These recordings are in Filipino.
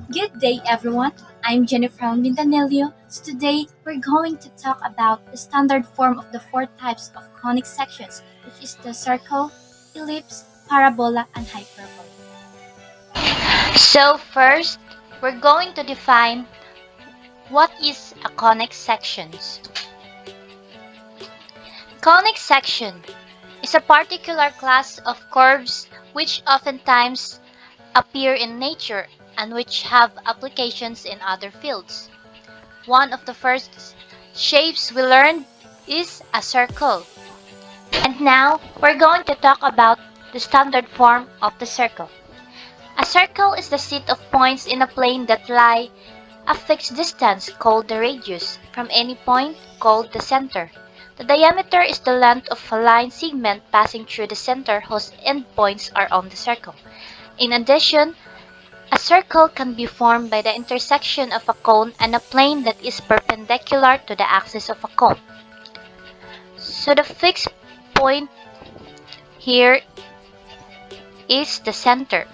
Good day, everyone. I'm Jennifer Mindanelio. So today, we're going to talk about the standard form of the four types of conic sections, which is the circle, ellipse, parabola, and hyperbola. So first, we're going to define what is a conic section. Conic section is a particular class of curves which oftentimes appear in nature and which have applications in other fields. One of the first shapes we learned is a circle. And now we're going to talk about the standard form of the circle. A circle is the set of points in a plane that lie a fixed distance called the radius from any point called the center. The diameter is the length of a line segment passing through the center whose endpoints are on the circle. In addition, a circle can be formed by the intersection of a cone and a plane that is perpendicular to the axis of a cone. So the fixed point here is the center.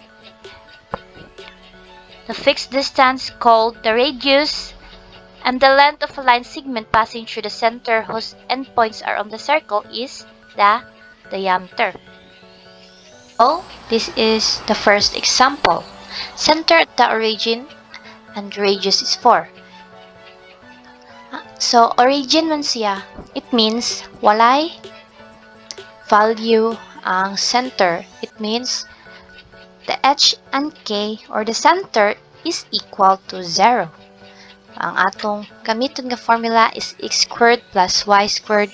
The fixed distance called the radius and the length of a line segment passing through the center whose endpoints are on the circle is the diameter. So this is the first example. Center at the origin and radius is 4. So origin man siya, it means walay value ang center. It means the h and k or the center is equal to 0. Ang atong gamiton nga formula is x squared plus y squared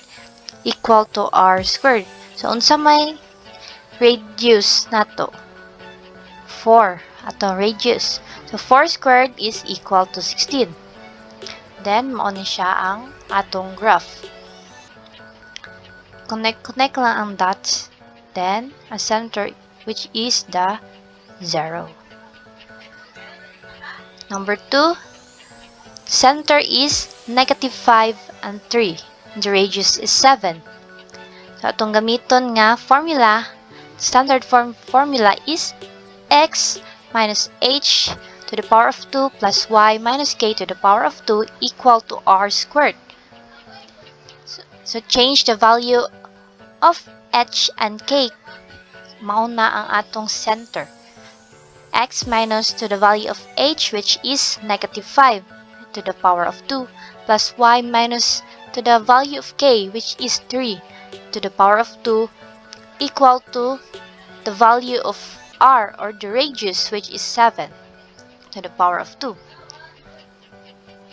equal to r squared. So unsa may radius nato? 4 atong radius. So 4 squared is equal to 16. Then mao ni siya ang atong graph. Connect lang ang dots. Then a center which is the 0. Number 2, center is negative 5 and 3. The radius is 7. So atong gamiton nga formula, standard formula is x minus h to the power of 2 plus y minus k to the power of 2 equal to r squared. So change the value of h and k. Mao na ang atong center. X minus to the value of h which is negative 5 to the power of 2 plus y minus to the value of k which is 3 to the power of 2 equal to the value of r or the radius which is 7 to the power of 2.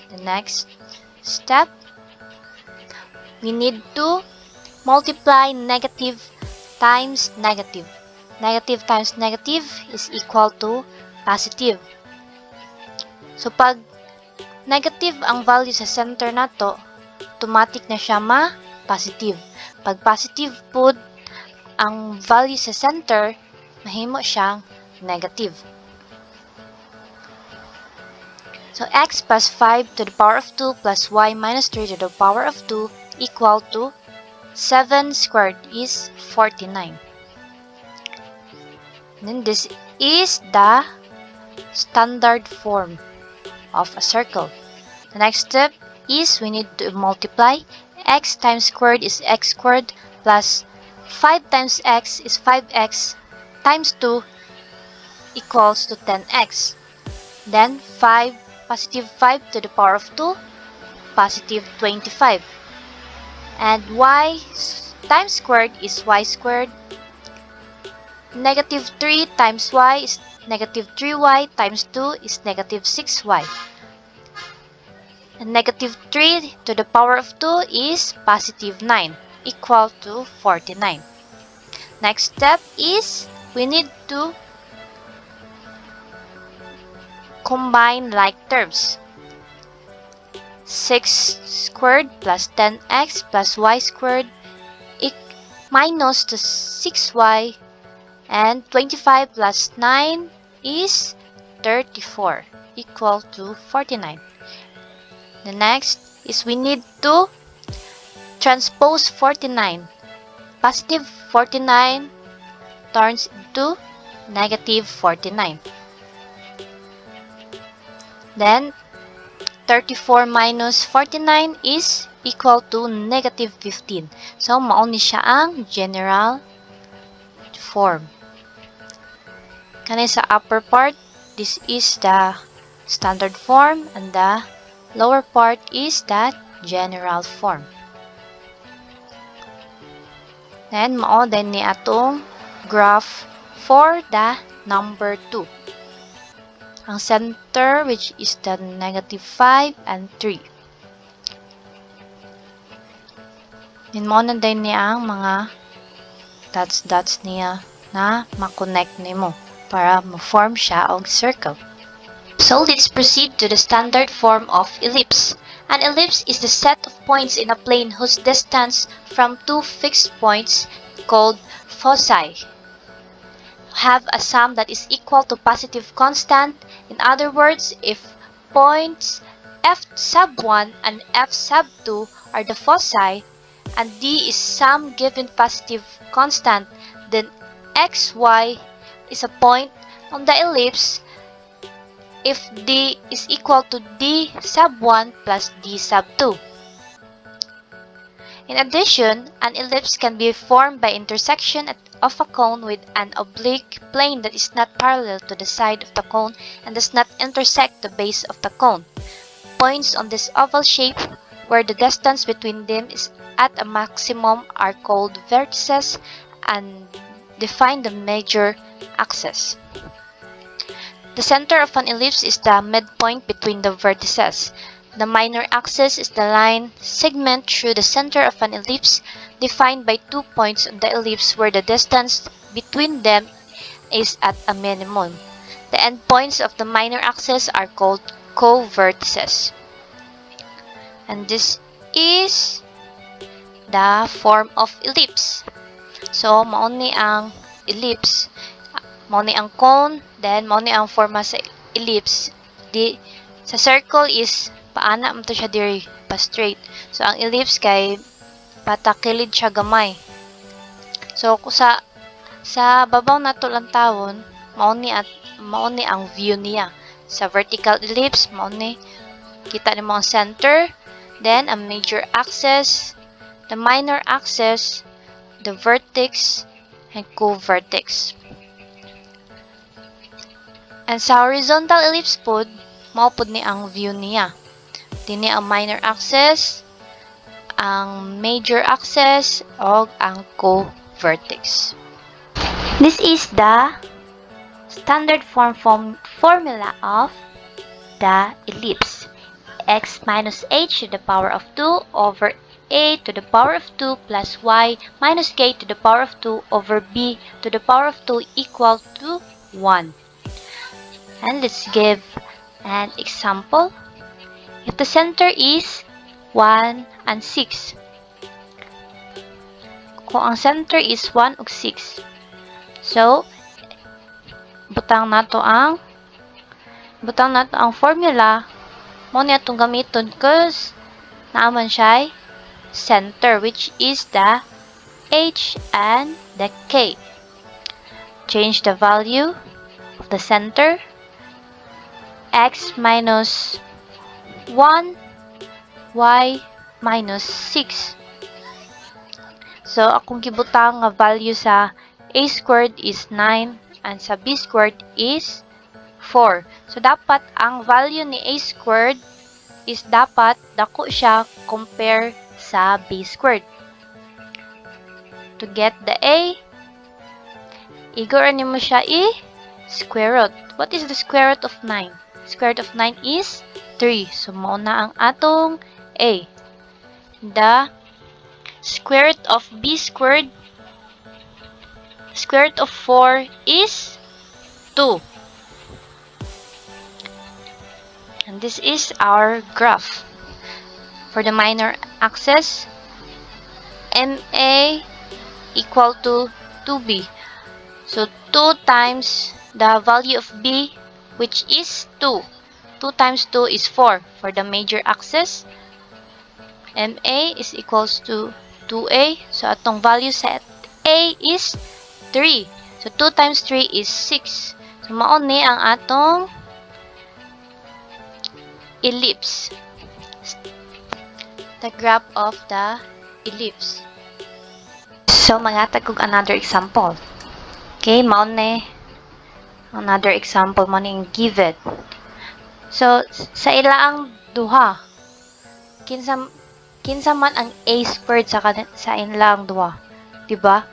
The next step, we need to multiply negative times negative. Negative times negative is equal to positive. So pag negative ang value sa center nato, automatic na siya ma-positive. Pag positive po ang value sa center, mahimo siyang negative. So x plus 5 to the power of 2 plus y minus 3 to the power of 2 equal to 7 squared is 49. Then this is the standard form of a circle. The next step is we need to multiply. X times squared is x squared plus 5 times x is 5x times 2 equals to 10x. Then positive 5 to the power of 2, positive 25. And y times squared is y squared. Negative 3 times y is negative 3y times 2 is negative 6y. And negative 3 to the power of 2 is positive 9 equal to 49. Next step is we need to combine like terms. 6 squared plus 10x plus y squared minus the 6y and 25 plus 9 is 34 equal to 49. The next is we need to transpose 49. Positive 49 turns into negative 49. Then 34 minus 49 is equal to negative 15. So, mao ni siya ang general form. Kani sa upper part, this is the standard form and the lower part is the general form. Then, mao din ni atong graph for the number 2. Ang center, which is the negative 5 and 3. Then, mo na din niya ang mga dots niya na makonect nimo para ma-form siya og circle. So, let's proceed to the standard form of ellipse. An ellipse is the set of points in a plane whose distance from two fixed points, called foci, have a sum that is equal to positive constant. In other words, if points f sub 1 and f sub 2 are the foci, and d is some given positive constant, then xy is a point on the ellipse if d is equal to d sub 1 plus d sub 2. In addition, an ellipse can be formed by intersection of a cone with an oblique plane that is not parallel to the side of the cone and does not intersect the base of the cone. Points on this oval shape, where the distance between them is at a maximum, are called vertices and define the major axis. The center of an ellipse is the midpoint between the vertices. The minor axis is the line segment through the center of an ellipse, defined by 2 points on the ellipse where the distance between them is at a minimum. The endpoints of the minor axis are called co-vertices. And this is the form of ellipse. So, mao ni ang ellipse, mao ni ang cone, then mao ni ang forma sa ellipse. Sa circle is paana mo to siya diri pa straight. So, ang ellipse kay patakilid siya gamay. So, sa babaw nato lang tawon, mao ni ang view niya. Sa vertical ellipse, mao ni kita nimo ang center, then ang major axis, the minor axis, the vertex, and co-vertex. And sa horizontal ellipse pod, mao pod ni ang view niya. Dini ang minor axis, ang major axis, o ang co-vertex. This is the standard formula of the ellipse. X minus h to the power of 2 over a to the power of 2 plus y minus k to the power of 2 over b to the power of 2 equal to 1. And let's give an example. If the center is 1 and 6, kung ang center is 1 ug 6, so butang nato ang formula, mo ni atong gamiton cause naaman siya center, which is the h and the k. Change the value of the center. X minus 1, y minus 6. So, akong gibutang nga value sa a squared is 9 and sa b squared is 4. So, dapat ang value ni a squared is dapat dako siya compare sa b squared. To get the a, igor mo siya square root. What is the square root of 9? Square root of 9 is 3. So, mao na ang atong a. The square root of b squared, square root of 4 is 2. And this is our graph. For the minor axis, MA equal to 2b. So, 2 times the value of b, which is 2. 2 times 2 is 4. For the major axis, MA is equals to 2A. So, atong value set A is 3. So, 2 times 3 is 6. So, mao ni ang atong ellipse. The graph of the ellipse. So, mangatag kog another example. Okay, mao ni another example mo ning given. So, sa ilaang duha, kinsa kinsa man ang a squared sa ilang duha, di ba?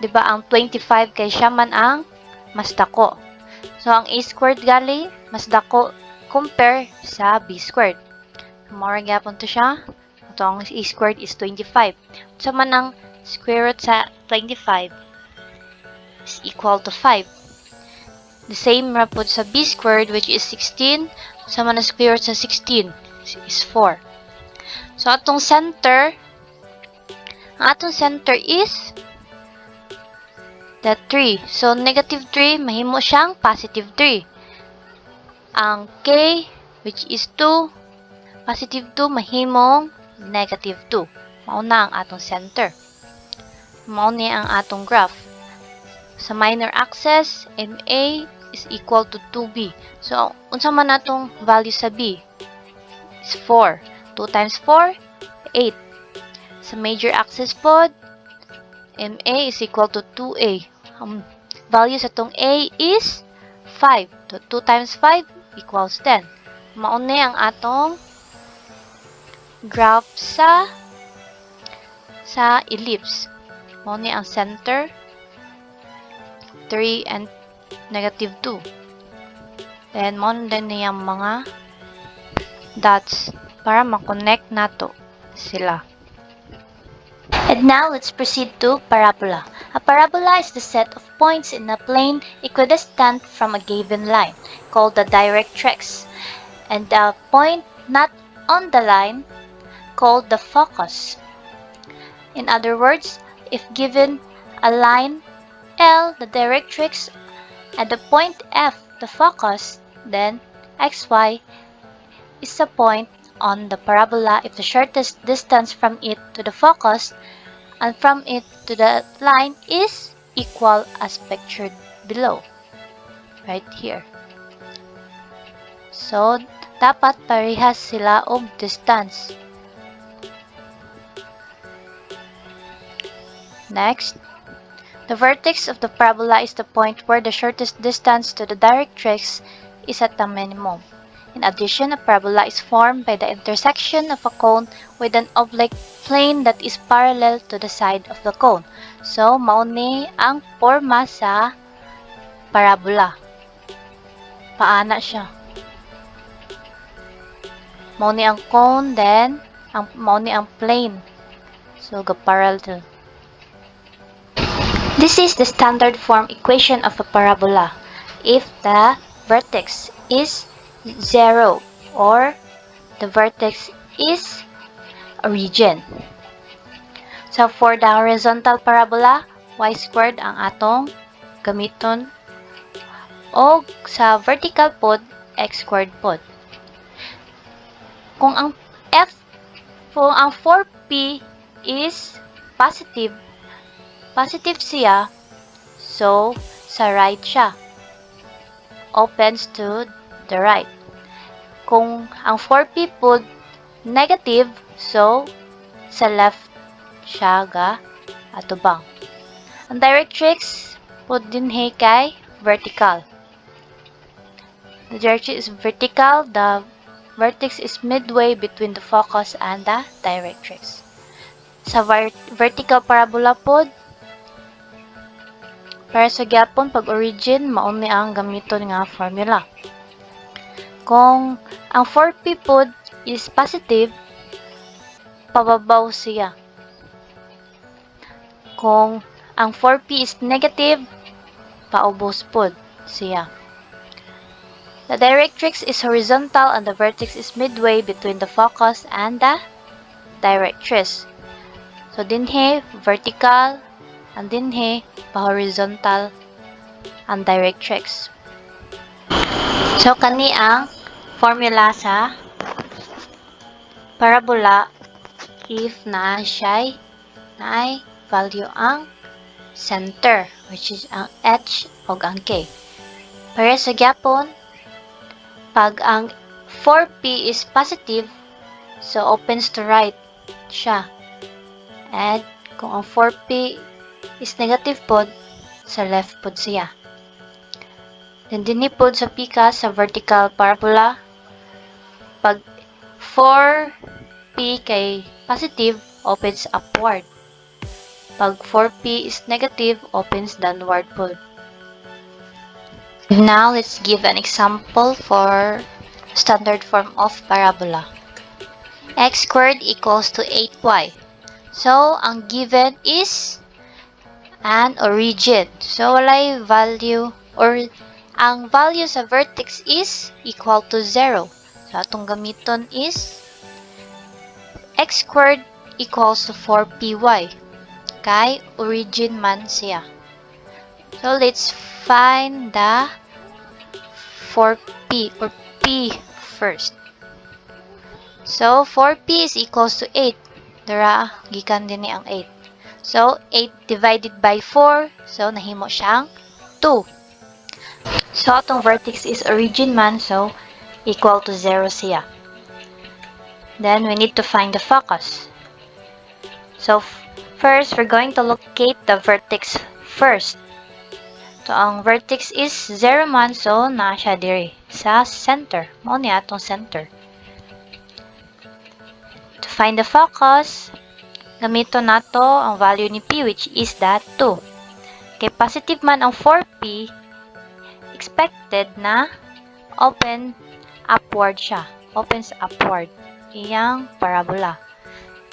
Di ba ang 25 kay siya man ang mas dako. So, ang a squared gali mas dako compare sa b squared. Mao gyapon to siya. Ito ang a squared is 25. So, man ang square root sa 25 is equal to 5. The same ra po sa b squared which is 16. So, man ang square root sa 16 is 4. So, ang atong center is the 3. So, negative 3, mahimo siyang positive 3. Ang k, which is 2, positive 2, mahimong negative 2. Mao na ang atong center. Mao ni ang atong graph. Sa minor axis, MA is equal to 2B. So, unsa man natong value sa B? Is 4. 2 times 4, 8. Sa major axis pod, MA is equal to 2A. Ang value sa tong A is 5. 2 times 5 equals 10. Mao ni ang atong graph sa ellipse. Mao ni ang center, 3 and negative 2. Then, mao din niyang mga dots para makonect nato sila. And now, let's proceed to parabola. A parabola is the set of points in a plane equidistant from a given line, called the directrix, and a point not on the line, called the focus. In other words, if given a line L, the directrix, and the point F, the focus, then xy is a point on the parabola if the shortest distance from it to the focus and from it to the line is equal as pictured below, right here. So, dapat parehas sila og distance. Next, the vertex of the parabola is the point where the shortest distance to the directrix is at the minimum. In addition, a parabola is formed by the intersection of a cone with an oblique plane that is parallel to the side of the cone. So, mao ni ang forma sa parabola. Paana siya. Mao ni ang cone, then mao ni ang plane. So, parallel. This is the standard form equation of a parabola. If the vertex is 0 or the vertex is a region. So, for the horizontal parabola, y squared ang atong gamiton o sa vertical pod, x squared pod. Kung ang 4p is positive siya, so sa right siya. Opens to the right. Kung ang 4p pod negative, so sa left siya ga atubang. Ang directrix pod dinhi kay vertical. The directrix is vertical. The vertex is midway between the focus and the directrix. Sa vertical parabola pod, para sa gyapon pag origin, mao ni ang gamiton nga formula. Kung ang 4p pod is positive, pababaw siya. Kung ang 4p is negative, paubos pod siya. The directrix is horizontal and the vertex is midway between the focus and the directrix. So dinhi vertical and dinhi pa-horizontal ang directrix. So kani ang formula sa parabola if naay value ang center, which is ang h o ang k. Para sa gyapon, Pag ang 4p is positive, so opens to right siya. And kung ang 4p is negative pod, sa left pod siya. Then dinipod sa pika sa vertical parabola. Pag 4p kay positive, opens upward. Pag 4p is negative, opens downward pod. Now, let's give an example for standard form of parabola. X squared equals to 8y. So, ang given is an origin. So, walay value or ang value sa vertex is equal to 0. So, atong gamiton is x squared equals to 4py. Kay origin man siya. So, let's find the 4p or p first. So, 4p is equals to 8. Dara, gikan din ni ang 8. So, 8 divided by 4. So, nahimo siyang 2. So, atong vertex is origin man. So, equal to 0 siya. Then, we need to find the focus. So, first, we're going to locate the vertex first. So, ang vertex is 0 man. So, naa siya diri sa center. Mao ni atong center. To find the focus, gamito nato ang value ni p, which is that 2. Kay positive man ang 4p, expected na open upward siya. Opens upward. Iyang parabola.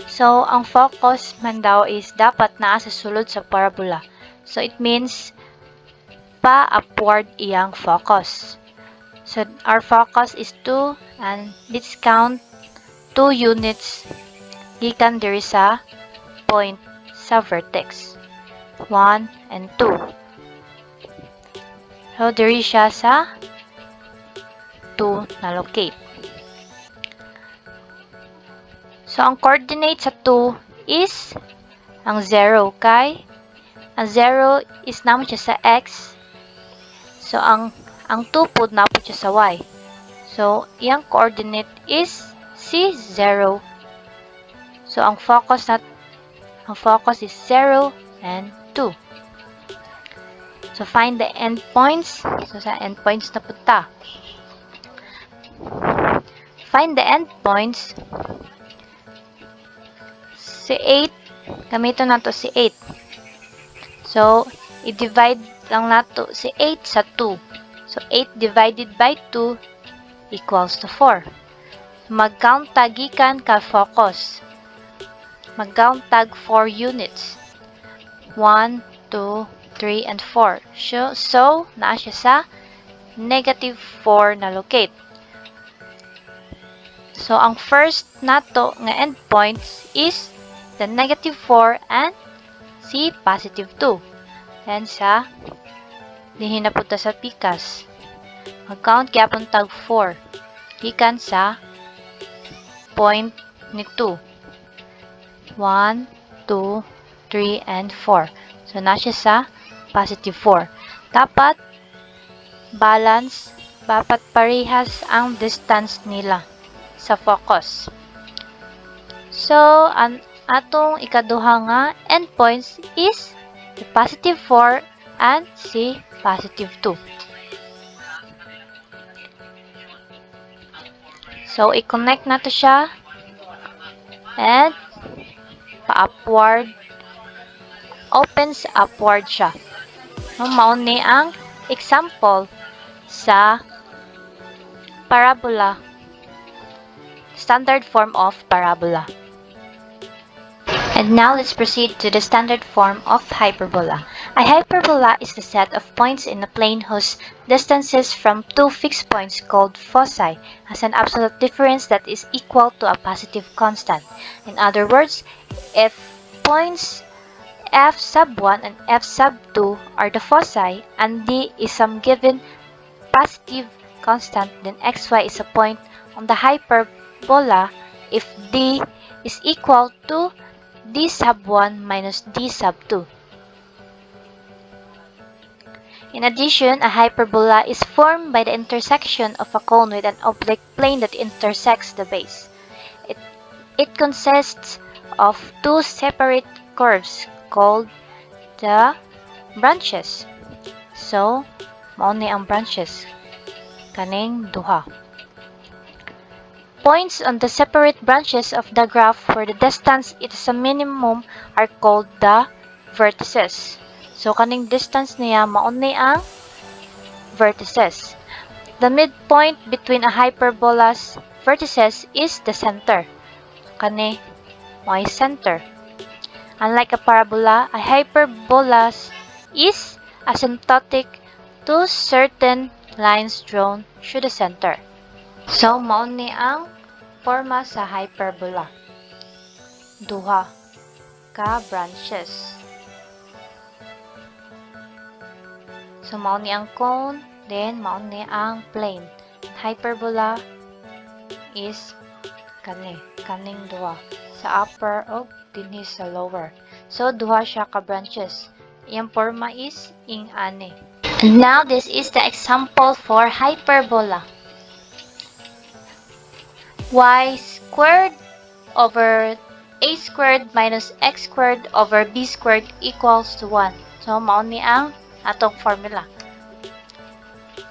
So, ang focus man daw is dapat naa sa sulod sa parabola. So, it means pa-upward iyang focus. So, our focus is 2 and let's count 2 units gikan diri sa point sa vertex. 1 and 2. So, diri siya sa 2 na locate. So, ang coordinate sa 2 is ang 0 kay ang 0 is naman siya sa x. So, ang 2 pod na po siya sa y. So, iyang coordinate is si 0. So, ang focus is 0 and 2. So, find the endpoints. So, sa endpoints na punta. Find the endpoints. Si 8, gamitin nato si 8. So, i-divide lang nato si 8 sa 2. So, 8 divided by 2 equals to 4. Mag-count tagikan ka focus. Mag-count tag 4 units. 1, 2, 3, and 4. So naa siya sa negative 4 na locate. So, ang first nato nga endpoints is the negative 4 and si positive 2. And sa dihin na punta sa pikas. Mag-count gyapon tag 4. Gikan sa point ni 2. 1, 2, 3, and 4. So, na siya sa positive 4. Dapat balance, dapat parehas ang distance nila sa focus. So, ang atong ikaduha nga endpoints is the positive 4 and si positive 2. So, i-connect na to siya and pa-upward, opens upward siya. Mao ni ang example sa parabola, standard form of parabola. And now let's proceed to the standard form of hyperbola. A hyperbola is the set of points in a plane whose distances from two fixed points called foci has an absolute difference that is equal to a positive constant. In other words, if points f sub 1 and f sub 2 are the foci and d is some given positive constant, then xy is a point on the hyperbola if d is equal to d sub 1 minus d sub 2. In addition, a hyperbola is formed by the intersection of a cone with an oblique plane that intersects the base. It consists of two separate curves called the branches. So, mao ni ang branches. Kaning duha. Points on the separate branches of the graph where the distance is a minimum are called the vertices. So, kaning distance niya, mao ni ang vertices. The midpoint between a hyperbola's vertices is the center. Kani, may center. Unlike a parabola, a hyperbola is asymptotic to certain lines drawn through the center. So, mao ni ang forma sa hyperbola. Duha ka branches. So, mao ni ang cone, then mao ni ang plane. Hyperbola is kaning duha sa upper o dinhi sa lower. So, duha siya ka branches. Iyang forma is ing ani. And now, this is the example for hyperbola. Y squared over a squared minus x squared over b squared equals to 1. So, mao ni ang atong formula.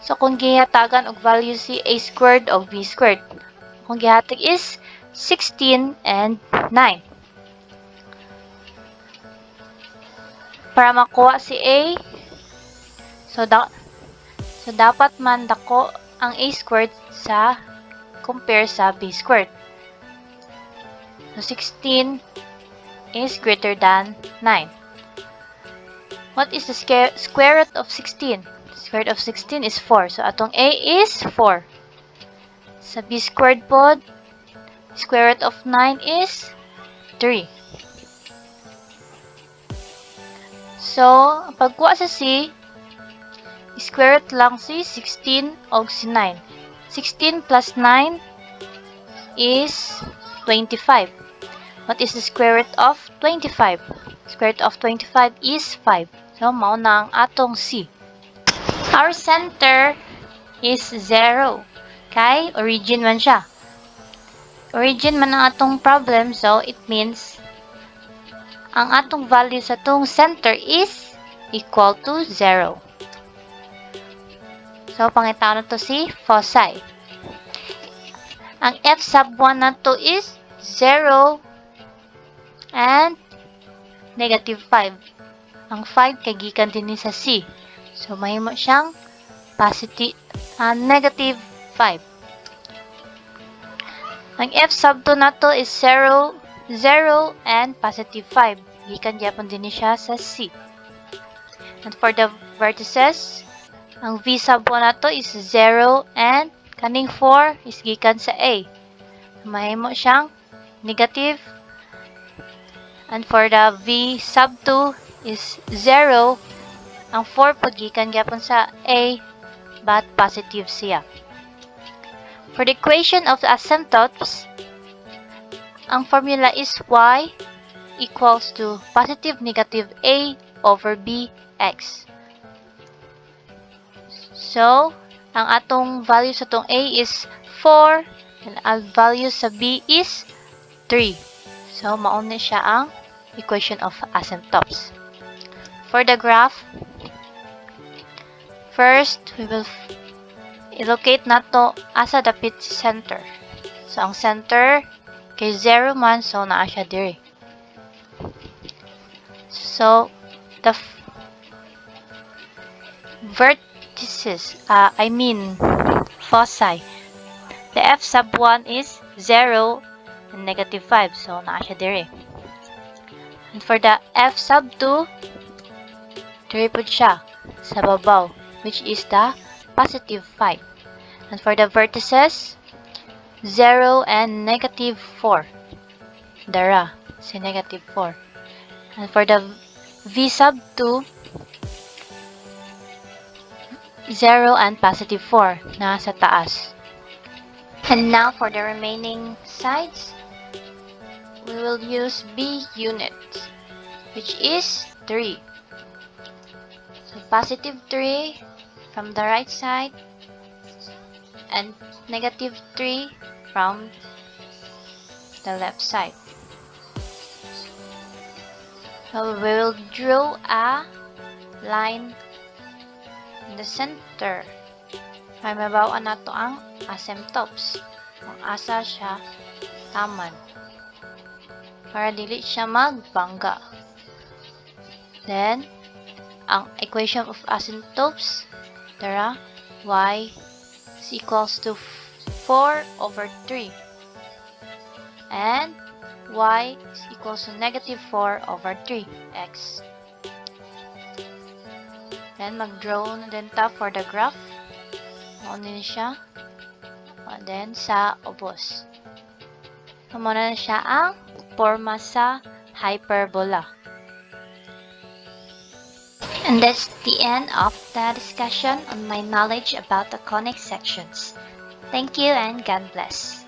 So, kung gihatagan og value si a squared o b squared, kung gihatag is 16 and 9. Para makuha si a, so dapat man dako ang a squared sa compare sa b squared. So, 16 is greater than 9. What is the square root of 16? Square root of 16 is 4. So, atong a is 4. Sa b squared pod, square root of 9 is 3. So, ang pagkuha sa c, square root lang si 16 o si 9. 16 plus 9 is 25. What is the square root of 25? Square root of 25 is 5. So, mao na ang atong c. Our center is 0. Kay origin man siya. Origin man ang atong problem, so it means ang atong value sa atong center is equal to 0. So, pangitaon na to si foci. Ang f sub 1 na to is 0 and negative 5. Ang 5 kay gikan din ni sa c. So, mahimo siyang negative 5. Ang f sub 2 na to is 0, 0 and positive 5. Gikan gyapon din siya sa c. And for the vertices, ang v sub 1 na to is 0 and kaning 4 is gikan sa a. Mahimo siyang negative. And for the v sub 2 is 0. Ang 4 pagikan gyapon sa a but positive siya. For the equation of the asymptotes, ang formula is y equals to positive negative a over bx. So, ang atong value sa tong a is 4 and ang value sa b is 3. So, mauna siya ang equation of asymptotes. For the graph, first, we will locate nato asa dapit si center. So, ang center kay 0 man, so naa siya diri. So, the vertices, foci. The f sub 1 is 0 and negative 5, so naa siya diri. And for the f sub 2, diri po siya sa babaw, which is the positive 5. And for the vertices, 0 and negative 4. Dara, si negative 4. And for the v sub 2, 0 and positive 4 na sa taas. And now for the remaining sides, we will use b unit, which is 3. So positive 3 from the right side and negative 3 from the left side. So we will draw a line in the center. May mabawaan na to ang asymptotes. Kung asa siya taman. Para dili siya magbangga. Then, ang equation of asymptotes, tara, y is equals to 4 over 3. And y is equals to negative 4 over 3 x. Then, mag-draw na din ta for the graph. Ano din siya. And then, sa obos. So, muna na siya ang forma sa hyperbola. And that's the end of the discussion on my knowledge about the conic sections. Thank you and God bless.